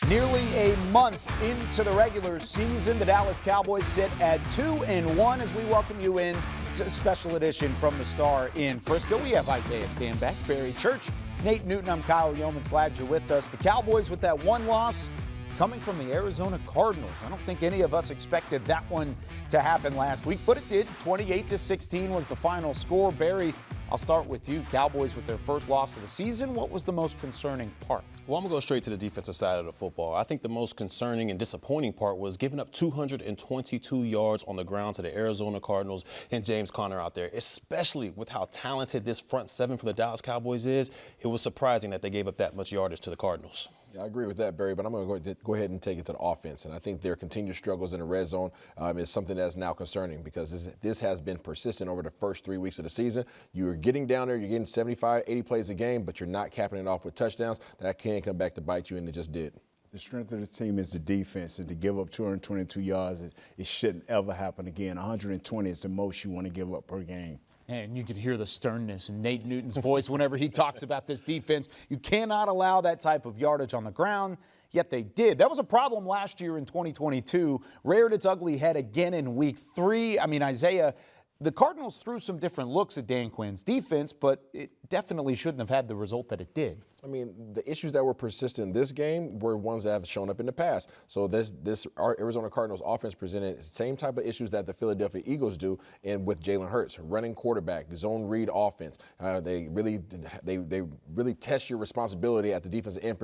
Nearly a month into the regular season, the Dallas Cowboys sit at 2-1 as we welcome you in to a special edition from the Star in Frisco. We have Isaiah Stanback, Barry Church, Nate Newton. I'm Kyle Yeomans. Glad you're with us. The Cowboys with that one loss coming from the Arizona Cardinals. I don't think any of us expected that one to happen last week, but it did. 28-16 was the final score. Barry, I'll start with you. Cowboys with their first loss of the season. What was the most concerning part? Well, I'm going to go straight to the defensive side of the football. I think the most concerning and disappointing part was giving up 222 yards on the ground to the Arizona Cardinals and James Conner out there, especially with how talented this front seven for the Dallas Cowboys is. It was surprising that they gave up that much yardage to the Cardinals. Yeah, I agree with that, Barry, but I'm going to go ahead and take it to the offense. And I think their continued struggles in the red zone is something that's now concerning because this has been persistent over the first 3 weeks of the season. You're getting down there, you're getting 75, 80 plays a game, but you're not capping it off with touchdowns. That can come back to bite you, and it just did. The strength of the team is the defense, and to give up 222 yards, it shouldn't ever happen again. 120 is the most you want to give up per game. And you can hear the sternness in Nate Newton's voice whenever he talks about this defense. You cannot allow that type of yardage on the ground, yet they did. That was a problem last year in 2022. Reared its ugly head again in week 3. I mean, Isaiah, the Cardinals threw some different looks at Dan Quinn's defense, but it definitely shouldn't have had the result that it did. I mean, the issues that were persistent in this game were ones that have shown up in the past. So this Arizona Cardinals offense presented the same type of issues that the Philadelphia Eagles do, and with Jalen Hurts, running quarterback, zone read offense. They really test your responsibility at the defensive end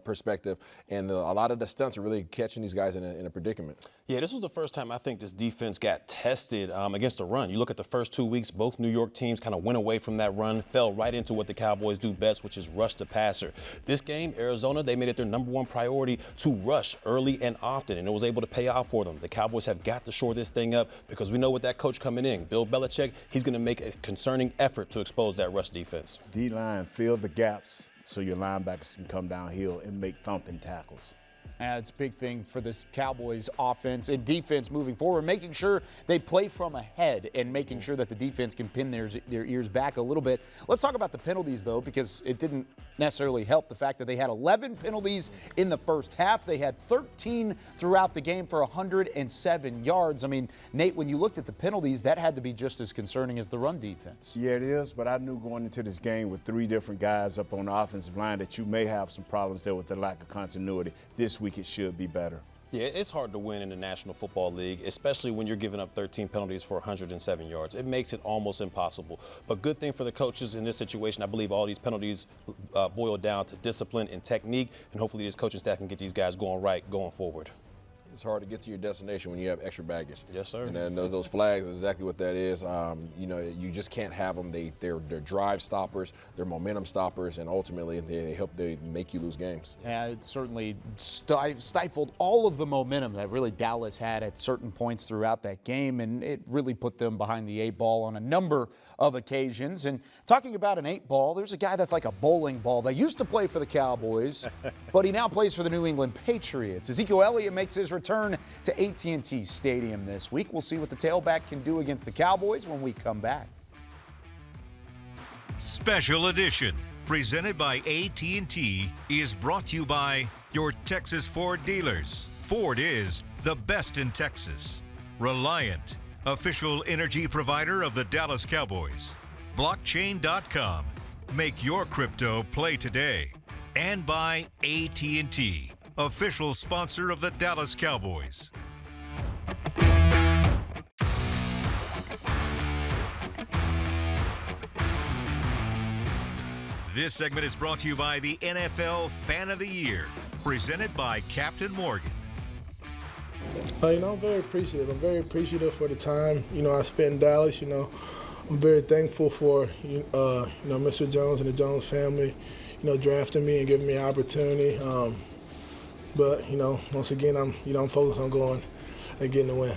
perspective, and a lot of the stunts are really catching these guys in a predicament. Yeah, this was the first time I think this defense got tested against the run. You look at the first 2 weeks, both New York teams kind of went away from that run, fell right into what the Cowboys do best, which is rush the passer. This game, Arizona, they made it their number one priority to rush early and often, and it was able to pay off for them. The Cowboys have got to shore this thing up because we know with that coach coming in, Bill Belichick, he's going to make a concerning effort to expose that rush defense. D-line, fill the gaps so your linebackers can come downhill and make thumping tackles. It's a big thing for this Cowboys offense and defense moving forward, making sure they play from ahead and making sure that the defense can pin their ears back a little bit. Let's talk about the penalties, though, because it didn't necessarily help the fact that they had 11 penalties in the first half. They had 13 throughout the game for 107 yards. I mean, Nate, when you looked at the penalties, that had to be just as concerning as the run defense. Yeah, it is, but I knew going into this game with 3 different guys up on the offensive line that you may have some problems there with the lack of continuity. This week it should be better. Yeah, it's hard to win in the National Football League, especially when you're giving up 13 penalties for 107 yards. It makes it almost impossible. But good thing for the coaches in this situation. I believe all these penalties boil down to discipline and technique, and hopefully this coaching staff can get these guys going right going forward. It's hard to get to your destination when you have extra baggage. Yes, sir. And then those flags are exactly what that is. You just can't have them. They're drive stoppers, they're momentum stoppers, and ultimately they make you lose games. Yeah, it certainly stifled all of the momentum that really Dallas had at certain points throughout that game, and it really put them behind the 8 ball on a number of occasions. And talking about an 8 ball, there's a guy that's like a bowling ball that used to play for the Cowboys, but he now plays for the New England Patriots. Ezekiel Elliott makes his return to AT&T Stadium this week. We'll see what the tailback can do against the Cowboys when we come back. Special Edition, presented by AT&T, is brought to you by your Texas Ford dealers. Ford is the best in Texas. Reliant, official energy provider of the Dallas Cowboys. Blockchain.com. Make your crypto play today. And by AT&T, official sponsor of the Dallas Cowboys. This segment is brought to you by the NFL Fan of the Year, presented by Captain Morgan. I'm very appreciative. I'm very appreciative for the time, I spent in Dallas. I'm very thankful for, Mr. Jones and the Jones family, drafting me and giving me an opportunity. But, once again, I'm focused on going and getting the win.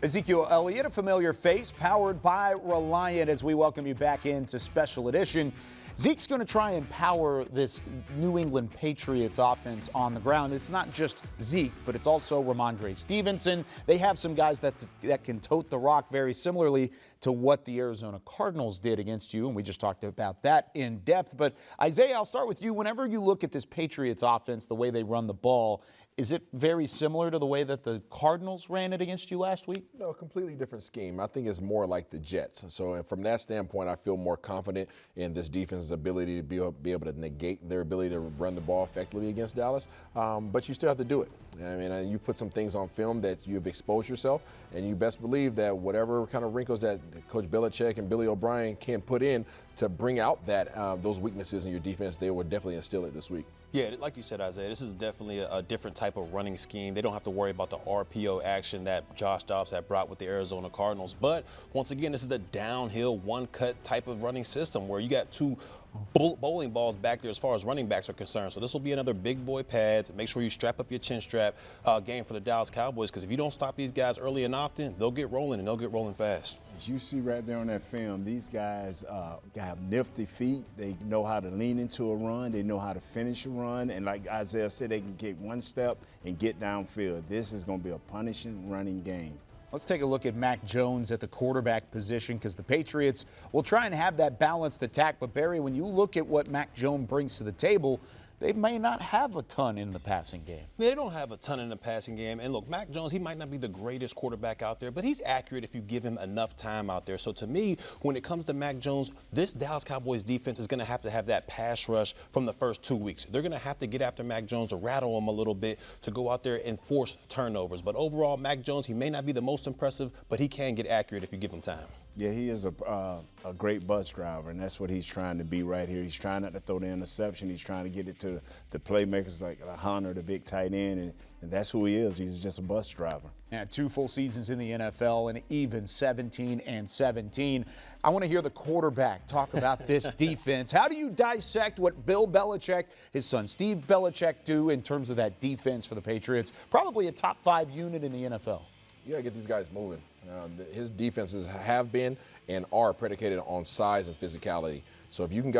Ezekiel Elliott, a familiar face, powered by Reliant, as we welcome you back into Special Edition. Zeke's going to try and power this New England Patriots offense on the ground. It's not just Zeke, but it's also Ramondre Stevenson. They have some guys that can tote the rock very similarly to what the Arizona Cardinals did against you, and we just talked about that in depth. But Isaiah, I'll start with you. Whenever you look at this Patriots offense, the way they run the ball, is it very similar to the way that the Cardinals ran it against you last week? No, completely different scheme. I think it's more like the Jets. So from that standpoint, I feel more confident in this defense's ability to be able to negate their ability to run the ball effectively against Dallas. But you still have to do it. I mean, you put some things on film that you've exposed yourself, and you best believe that whatever kind of wrinkles that Coach Belichick and Billy O'Brien can put in to bring out that those weaknesses in your defense, they will definitely instill it this week. Yeah, like you said, Isaiah, this is definitely a different type of running scheme. They don't have to worry about the RPO action that Josh Dobbs had brought with the Arizona Cardinals. But once again, this is a downhill, one-cut type of running system where you got two bowling balls back there as far as running backs are concerned. So this will be another big boy pads. Make sure you strap up your chin strap game for the Dallas Cowboys, because if you don't stop these guys early and often, they'll get rolling, and they'll get rolling fast. As you see right there on that film, these guys have nifty feet. They know how to lean into a run. They know how to finish a run. And like Isaiah said, they can take one step and get downfield. This is going to be a punishing running game. Let's take a look at Mac Jones at the quarterback position, because the Patriots will try and have that balanced attack. But, Barry, when you look at what Mac Jones brings to the table, they may not have a ton in the passing game. They don't have a ton in the passing game. And look, Mac Jones, he might not be the greatest quarterback out there, but he's accurate if you give him enough time out there. So to me, when it comes to Mac Jones, this Dallas Cowboys defense is going to have that pass rush from the first 2 weeks. They're going to have to get after Mac Jones to rattle him a little bit to go out there and force turnovers. But overall, Mac Jones, he may not be the most impressive, but he can get accurate if you give him time. Yeah, he is a great bus driver, and that's what he's trying to be right here. He's trying not to throw the interception. He's trying to get it to the playmakers like Hunter, the big tight end, and that's who he is. He's just a bus driver. Yeah, 2 full seasons in the NFL and even 17-17. I want to hear the quarterback talk about this defense. How do you dissect what Bill Belichick, his son Steve Belichick, do in terms of that defense for the Patriots? Probably a top 5 unit in the NFL. You got to get these guys moving. His defenses have been and are predicated on size and physicality. So if you can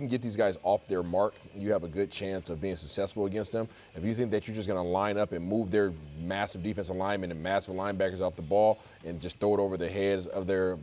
get these guys off their mark, you have a good chance of being successful against them. If you think that you're just going to line up and move their massive defensive linemen and massive linebackers off the ball and just throw it over the heads of their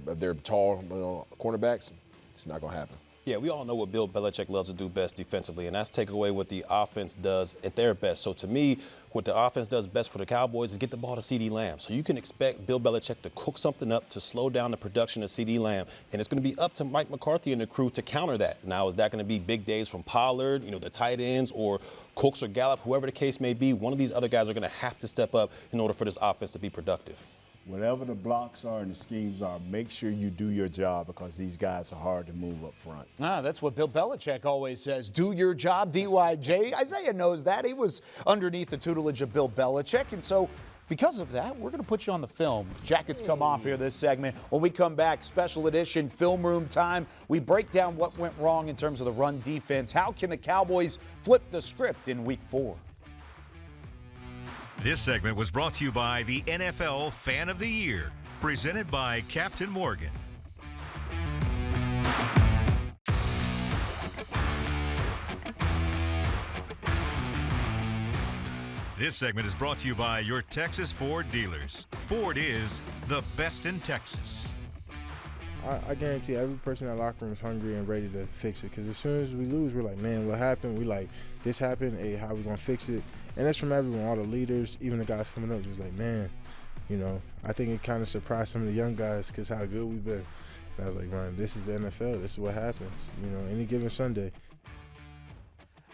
tall cornerbacks, it's not going to happen. Yeah, we all know what Bill Belichick loves to do best defensively, and that's take away what the offense does at their best. So to me, what the offense does best for the Cowboys is get the ball to CeeDee Lamb. So you can expect Bill Belichick to cook something up to slow down the production of CeeDee Lamb, and it's going to be up to Mike McCarthy and the crew to counter that. Now, is that going to be big days from Pollard, the tight ends, or Cooks or Gallup, whoever the case may be? One of these other guys are going to have to step up in order for this offense to be productive. Whatever the blocks are and the schemes are, make sure you do your job, because these guys are hard to move up front. That's what Bill Belichick always says. Do your job, DYJ. Isaiah knows that. He was underneath the tutelage of Bill Belichick. And so because of that, we're going to put you on the film. Jackets come off here this segment. When we come back, special edition film room time. We break down what went wrong in terms of the run defense. How can the Cowboys flip the script in Week 4? This segment was brought to you by the NFL Fan of the Year, presented by Captain Morgan. This segment is brought to you by your Texas Ford dealers. Ford is the best in Texas. I guarantee every person in that locker room is hungry and ready to fix it, because as soon as we lose, we're like, man, what happened? We like, this happened, hey, how we going to fix it? And that's from everyone, all the leaders, even the guys coming up, just like, man, I think it kind of surprised some of the young guys because how good we've been. And I was like, man, this is the NFL. This is what happens, any given Sunday.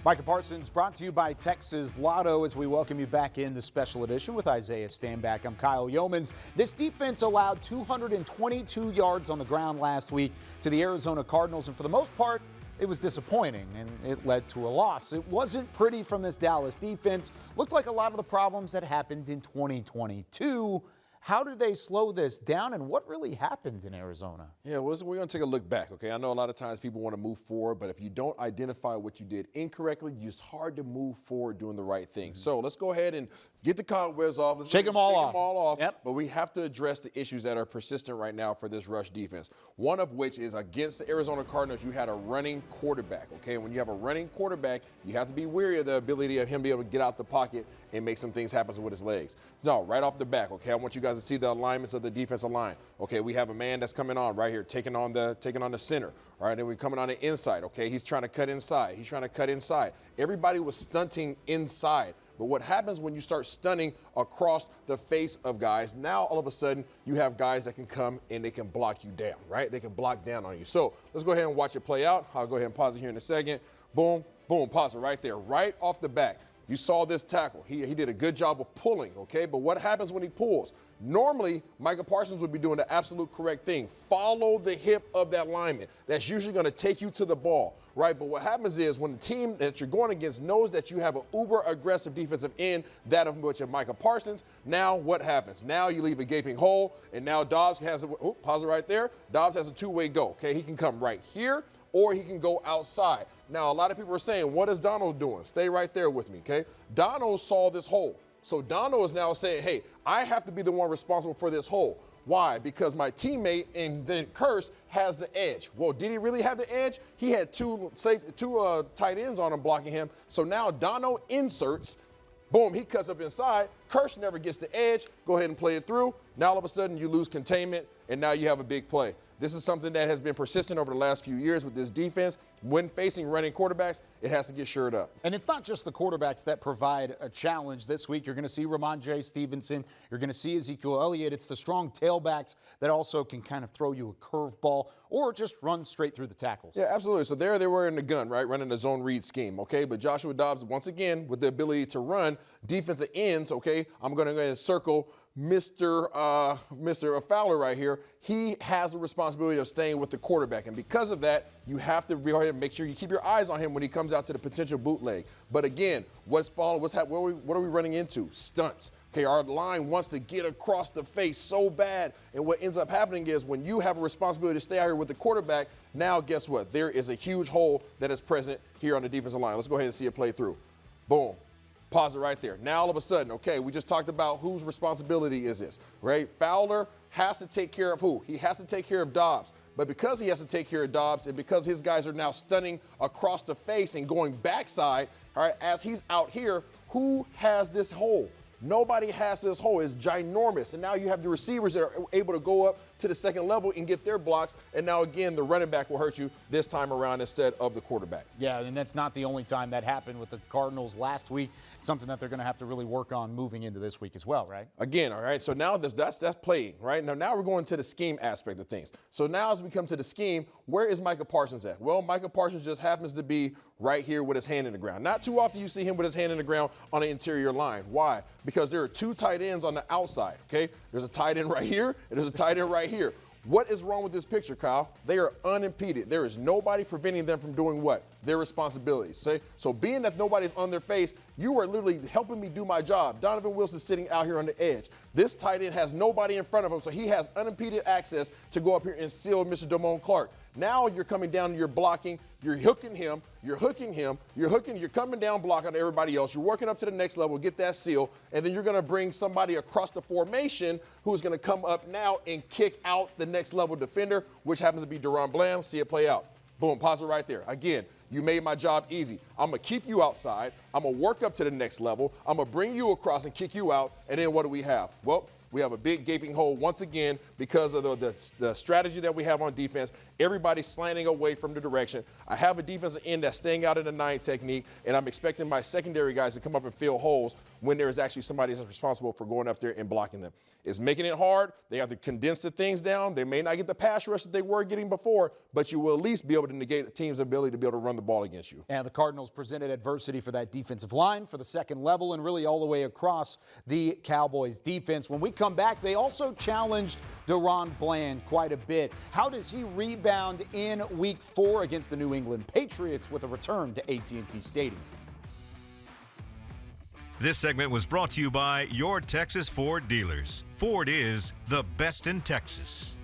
Micah Parsons brought to you by Texas Lotto as we welcome you back in the special edition with Isaiah Stanback. I'm Kyle Yeomans. This defense allowed 222 yards on the ground last week to the Arizona Cardinals, and for the most part, it was disappointing, and it led to a loss. It wasn't pretty from this Dallas defense. Looked like a lot of the problems that happened in 2022. How did they slow this down, and what really happened in Arizona? Yeah, well, we're going to take a look back, okay? I know a lot of times people want to move forward, but if you don't identify what you did incorrectly, it's hard to move forward doing the right thing. So let's go ahead and get the cobwebs off. Let's Shake them all off. Yep. But we have to address the issues that are persistent right now for this rush defense. One of which is against the Arizona Cardinals, you had a running quarterback, okay? When you have a running quarterback, you have to be wary of the ability of him to be able to get out the pocket and make some things happen with his legs. No, right off the back, okay, I want you guys to see the alignments of the defensive line. Okay, we have a man that's coming on right here, taking on the center. All right, then we're coming on the inside, okay? He's trying to cut inside. Everybody was stunting inside. But what happens when you start stunning across the face of guys, now all of a sudden you have guys that can come and they can block you down, right? They can block down on you. So let's go ahead and watch it play out. I'll go ahead and pause it here in a second. Boom, boom, pause it right there, right off the back. You saw this tackle. He did a good job of pulling, okay? But what happens when he pulls? Normally, Micah Parsons would be doing the absolute correct thing. Follow the hip of that lineman. That's usually going to take you to the ball, right? But what happens is when the team that you're going against knows that you have an uber aggressive defensive end, that of which of Micah Parsons, now what happens? Now you leave a gaping hole, and now Dobbs has pause it right there. Dobbs has a two-way go, okay? He can come right here, or he can go outside. Now, a lot of people are saying, what is Donald doing? Stay right there with me, okay? Donald saw this hole. So Donald is now saying, hey, I have to be the one responsible for this hole. Why? Because my teammate and then Curse has the edge. Well, did he really have the edge? He had two tight ends on him blocking him. So now Donald inserts. Boom, he cuts up inside. Curse never gets the edge. Go ahead and play it through. Now all of a sudden you lose containment, and now you have a big play. This is something that has been persistent over the last few years with this defense. When facing running quarterbacks, it has to get shored up. And it's not just the quarterbacks that provide a challenge this week. You're going to see Ramondre Stevenson. You're going to see Ezekiel Elliott. It's the strong tailbacks that also can kind of throw you a curveball or just run straight through the tackles. Yeah, absolutely. So there they were in the gun, right, running the zone read scheme, okay? But Joshua Dobbs, once again, with the ability to run defensive ends, okay, I'm going to go ahead and circle Mr. Fowler right here. He has the responsibility of staying with the quarterback, and because of that, you have to go ahead and make sure you keep your eyes on him when he comes out to the potential bootleg. But again, what are we running into? Stunts. Okay, our line wants to get across the face so bad, and what ends up happening is when you have a responsibility to stay out here with the quarterback, now guess what? There is a huge hole that is present here on the defensive line. Let's go ahead and see it play through. Boom. Pause it right there. Now all of a sudden, okay, we just talked about whose responsibility is this, right? Fowler has to take care of who? He has to take care of Dobbs. But because he has to take care of Dobbs and because his guys are now stunning across the face and going backside, all right, as he's out here, who has this hole? Nobody has this hole. It's ginormous. And now you have the receivers that are able to go up to the second level and get their blocks. And now, again, the running back will hurt you this time around instead of the quarterback. Yeah, and that's not the only time that happened with the Cardinals last week. It's something that they're going to have to really work on moving into this week as well, right? Again, all right, so now that's playing, right? Now we're going to the scheme aspect of things. So now as we come to the scheme, where is Micah Parsons at? Well, Micah Parsons just happens to be right here with his hand in the ground. Not too often you see him with his hand in the ground on the interior line. Why? Because there are two tight ends on the outside, okay? There's a tight end right here, and there's a tight end right here. What is wrong with this picture, Kyle? They are unimpeded. There is nobody preventing them from doing what? Their responsibilities. So being that nobody's on their face, you are literally helping me do my job. Donovan Wilson sitting out here on the edge. This tight end has nobody in front of him, so he has unimpeded access to go up here and seal Mr. Damone Clark. Now you're coming down and you're blocking, you're hooking him, you're coming down blocking everybody else. You're working up to the next level, get that seal, and then you're going to bring somebody across the formation who's going to come up now and kick out the next level defender, which happens to be Deron Bland. See it play out. Boom, pause it right there. Again, you made my job easy. I'm going to keep you outside. I'm going to work up to the next level. I'm going to bring you across and kick you out. And then what do we have? Well, we have a big gaping hole once again because of the strategy that we have on defense. Everybody's slanting away from the direction. I have a defensive end that's staying out in the 9 technique, and I'm expecting my secondary guys to come up and fill holes when there is actually somebody that's responsible for going up there and blocking them. It's making it hard. They have to condense the things down. They may not get the pass rush that they were getting before, but you will at least be able to negate the team's ability to be able to run the ball against you. And the Cardinals presented adversity for that defensive line, for the second level, and really all the way across the Cowboys defense. When we come back, they also challenged Deron Bland quite a bit. How does he rebound in Week 4 against the New England Patriots with a return to AT&T Stadium? This segment was brought to you by your Texas Ford dealers. Ford is the best in Texas.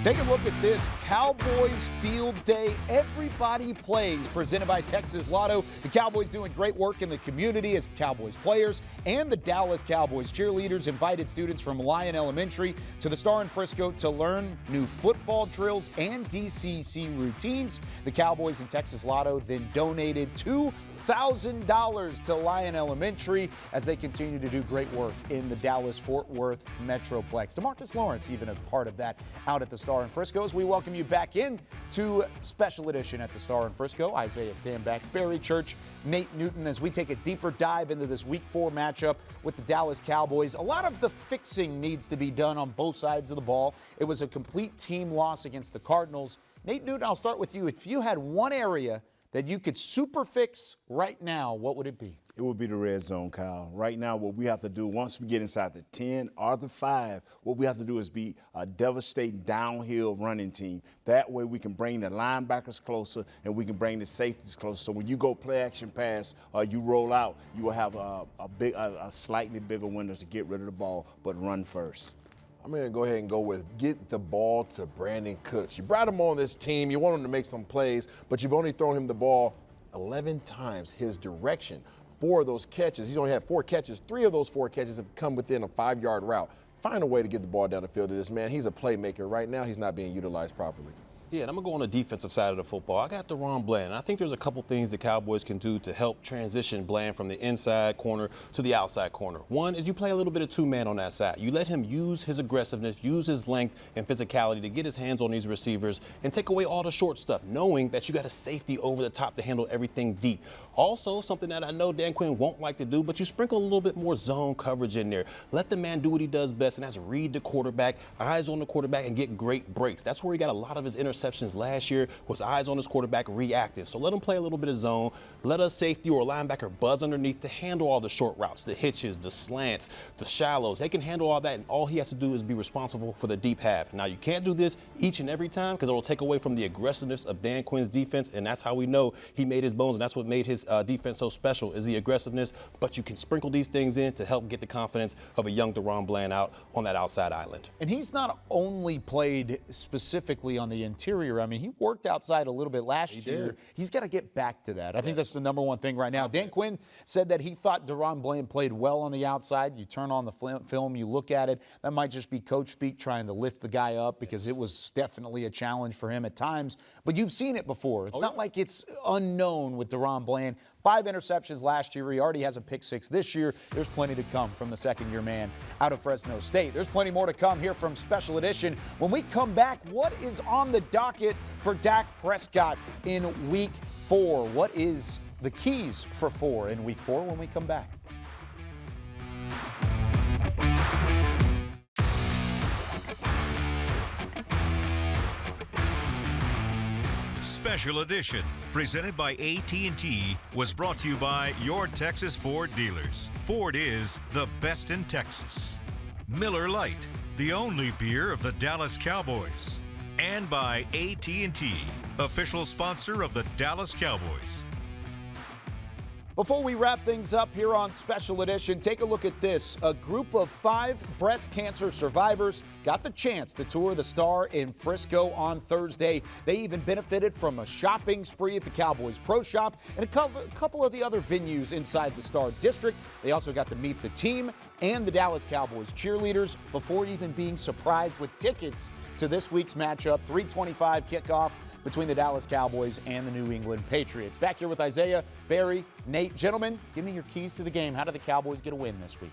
Take a look at this Cowboys field day. Everybody plays, presented by Texas Lotto. The Cowboys doing great work in the community as Cowboys players, and the Dallas Cowboys cheerleaders invited students from Lyon Elementary to the Star in Frisco to learn new football drills and DCC routines. The Cowboys and Texas Lotto then donated $2,000 to Lyon Elementary as they continue to do great work in the Dallas-Fort Worth Metroplex. DeMarcus Lawrence even a part of that out at the Star in Frisco. As we welcome you back in to Special Edition at the Star in Frisco. Isaiah Stanback, Barry Church, Nate Newton, as we take a deeper dive into this Week 4 matchup with the Dallas Cowboys. A lot of the fixing needs to be done on both sides of the ball. It was a complete team loss against the Cardinals. Nate Newton, I'll start with you. If you had one area that you could super fix right now, what would it be? It would be the red zone, Kyle. Right now, what we have to do, once we get inside the 10 or the 5, what we have to do is be a devastating downhill running team. That way we can bring the linebackers closer and we can bring the safeties closer. So when you go play action pass or you roll out, you will have a slightly bigger window to get rid of the ball, but run first. I'm going to go ahead and go with get the ball to Brandon Cooks. You brought him on this team. You want him to make some plays, but you've only thrown him the ball 11 times. His direction, 4 of those catches, he's only had 4 catches. 3 of those 4 catches have come within a 5-yard route. Find a way to get the ball down the field to this man. He's a playmaker. Right now, he's not being utilized properly. Yeah, and I'm going to go on the defensive side of the football. I got DaRon Bland. I think there's a couple things the Cowboys can do to help transition Bland from the inside corner to the outside corner. One is you play a little bit of two-man on that side. You let him use his aggressiveness, use his length and physicality to get his hands on these receivers and take away all the short stuff, knowing that you got a safety over the top to handle everything deep. Also, something that I know Dan Quinn won't like to do, but you sprinkle a little bit more zone coverage in there. Let the man do what he does best, and that's read the quarterback, eyes on the quarterback, and get great breaks. That's where he got a lot of his interceptions last year, was eyes on his quarterback, reactive. So let him play a little bit of zone. Let a safety or a linebacker buzz underneath to handle all the short routes, the hitches, the slants, the shallows. They can handle all that, and all he has to do is be responsible for the deep half. Now, you can't do this each and every time because it will take away from the aggressiveness of Dan Quinn's defense, and that's how we know he made his bones, and that's what made his defense so special is the aggressiveness. But you can sprinkle these things in to help get the confidence of a young DaRon Bland out on that outside island. And he's not only played specifically on the interior. I mean, he worked outside a little bit last year. He's got to get back to that. I think that's the number one thing right now. Dan Quinn said that he thought DaRon Bland played well on the outside. You turn on the film, you look at it. That might just be coach speak trying to lift the guy up because it was definitely a challenge for him at times. But you've seen it before. It's not like it's unknown with DaRon Bland. 5 interceptions last year. He already has a pick 6 this year. There's plenty to come from the second-year man out of Fresno State. There's plenty more to come here from Special Edition. When we come back, what is on the docket for Dak Prescott in Week 4? What is the keys for 4 in Week 4 when we come back? Special Edition, presented by AT&T, was brought to you by your Texas Ford dealers. Ford is the best in Texas. Miller Lite, the only beer of the Dallas Cowboys. And by AT&T, official sponsor of the Dallas Cowboys. Before we wrap things up here on Special Edition, take a look at this. A group of 5 breast cancer survivors got the chance to tour the Star in Frisco on Thursday. They even benefited from a shopping spree at the Cowboys Pro Shop and a couple of the other venues inside the Star District. They also got to meet the team and the Dallas Cowboys cheerleaders before even being surprised with tickets to this week's matchup, 3:25 kickoff between the Dallas Cowboys and the New England Patriots. Back here with Isaiah, Barry, Nate. Gentlemen, give me your keys to the game. How do the Cowboys get a win this week?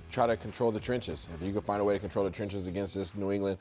Try to control the trenches. If you can find a way to control the trenches against this New England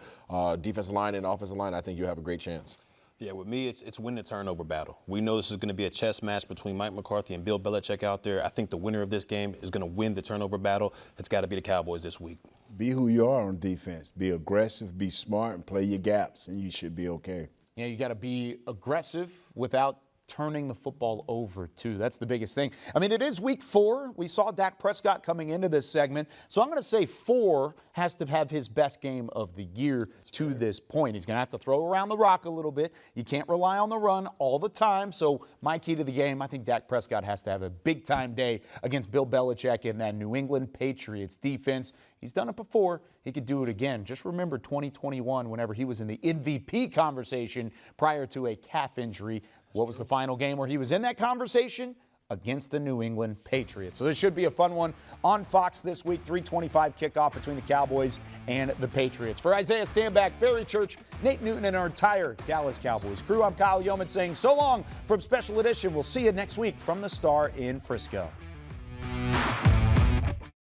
defensive line and offensive line, I think you have a great chance. Yeah, with me, it's win the turnover battle. We know this is going to be a chess match between Mike McCarthy and Bill Belichick out there. I think the winner of this game is going to win the turnover battle. It's got to be the Cowboys this week. Be who you are on defense. Be aggressive, be smart, and play your gaps, and you should be okay. You got to be aggressive without turning the football over, too. That's the biggest thing. I mean, it is week 4. We saw Dak Prescott coming into this segment. So I'm going to say 4 has to have his best game of the year to this point. He's going to have to throw around the rock a little bit. You can't rely on the run all the time. So my key to the game, I think Dak Prescott has to have a big-time day against Bill Belichick and that New England Patriots defense. He's done it before. He could do it again. Just remember 2021 whenever he was in the MVP conversation prior to a calf injury. What was the final game where he was in that conversation? Against the New England Patriots. So this should be a fun one on Fox this week. 3:25 kickoff between the Cowboys and the Patriots. For Isaiah Stanback, Barry Church, Nate Newton, and our entire Dallas Cowboys crew, I'm Kyle Yeoman saying so long from Special Edition. We'll see you next week from the Star in Frisco.